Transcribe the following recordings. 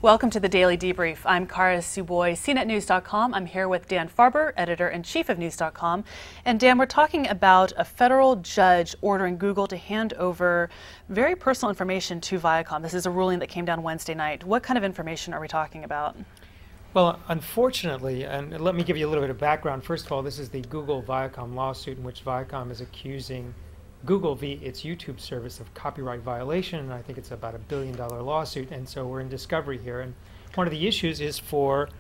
Welcome to the Daily Debrief. I'm Kara Suboy, CNETnews.com. I'm here with Dan Farber, editor-in-chief of News.com. And Dan, we're talking about a federal judge ordering Google to hand over very personal information to Viacom. This is a ruling that came down Wednesday night. What kind of information are we talking about? Well, unfortunately, and let me give you a little bit of background. First of all, this is the Google-Viacom lawsuit in which Viacom is accusing Google via its YouTube service of copyright violation, and I think it's about $1 billion lawsuit, and so we're in discovery here. And one of the issues is for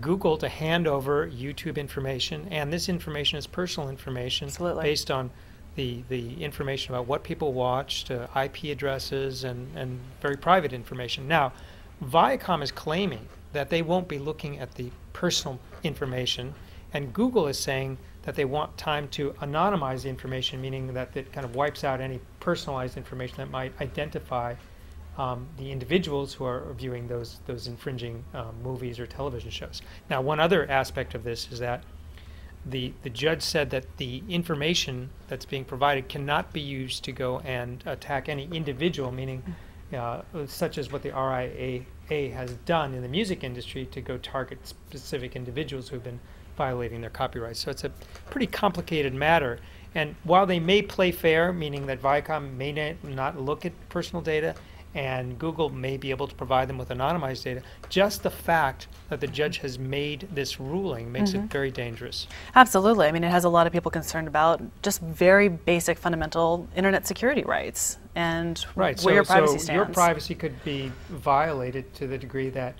Google to hand over YouTube information, and this information is personal information. Absolutely. Based on the information about what people watched, IP addresses, and very private information. Now, Viacom is claiming that they won't be looking at the personal information, and Google is saying that they want time to anonymize the information, meaning that it kind of wipes out any personalized information that might identify the individuals who are viewing those infringing movies or television shows. Now, one other aspect of this is that the judge said that the information that's being provided cannot be used to go and attack any individual, meaning such as what the RIAA has done in the music industry to go target specific individuals who have been violating their copyrights. So it's a pretty complicated matter. And while they may play fair, meaning that Viacom may not look at personal data and Google may be able to provide them with anonymized data, just the fact that the judge has made this ruling makes it very dangerous. Absolutely. I mean, it has a lot of people concerned about just very basic fundamental internet security rights and where your privacy stands. Your privacy could be violated to the degree that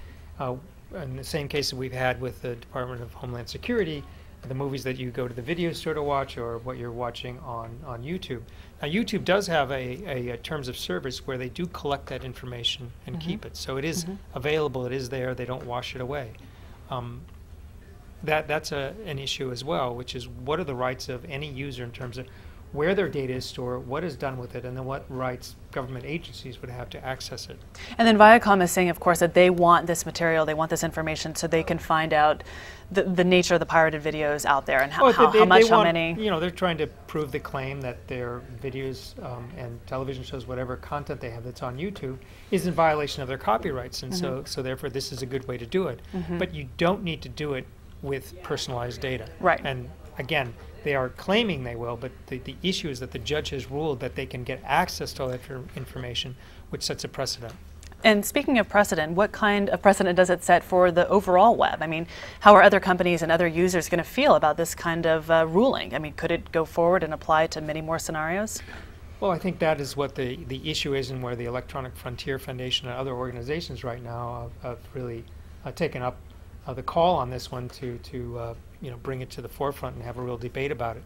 in the same case that we've had with the Department of Homeland Security, the movies that you go to the video store to watch or what you're watching on YouTube. Now, YouTube does have a terms of service where they do collect that information and keep it. So it is available, it is there, they don't wash it away. That's an issue as well, which is what are the rights of any user in terms of where their data is stored, what is done with it, and then what rights government agencies would have to access it. And then Viacom is saying, of course, that they want this material, they want this information so they can find out the nature of the pirated videos out there and how many. You know, they're trying to prove the claim that their videos and television shows, whatever content they have that's on YouTube, is in violation of their copyrights, and so therefore this is a good way to do it. But you don't need to do it with personalized data. Right. And again, they are claiming they will, but the issue is that the judge has ruled that they can get access to all that information, which sets a precedent. And speaking of precedent, what kind of precedent does it set for the overall web? I mean, how are other companies and other users going to feel about this kind of ruling? I mean, could it go forward and apply to many more scenarios? Well, I think that is what the issue is, and where the Electronic Frontier Foundation and other organizations right now have really taken up the call on this one to bring it to the forefront and have a real debate about it.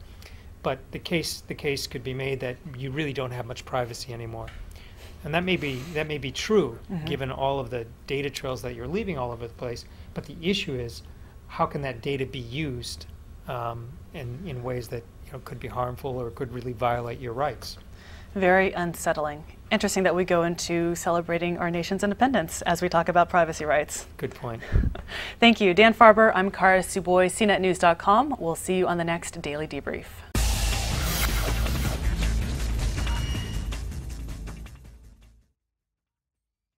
But the case could be made that you really don't have much privacy anymore, and that may be true given all of the data trails that you're leaving all over the place. But the issue is, how can that data be used in ways that could be harmful or could really violate your rights? Very unsettling. Interesting that we go into celebrating our nation's independence as we talk about privacy rights. Good point. Thank you. Dan Farber, I'm Kara Suboy, CNETnews.com. We'll see you on the next Daily Debrief.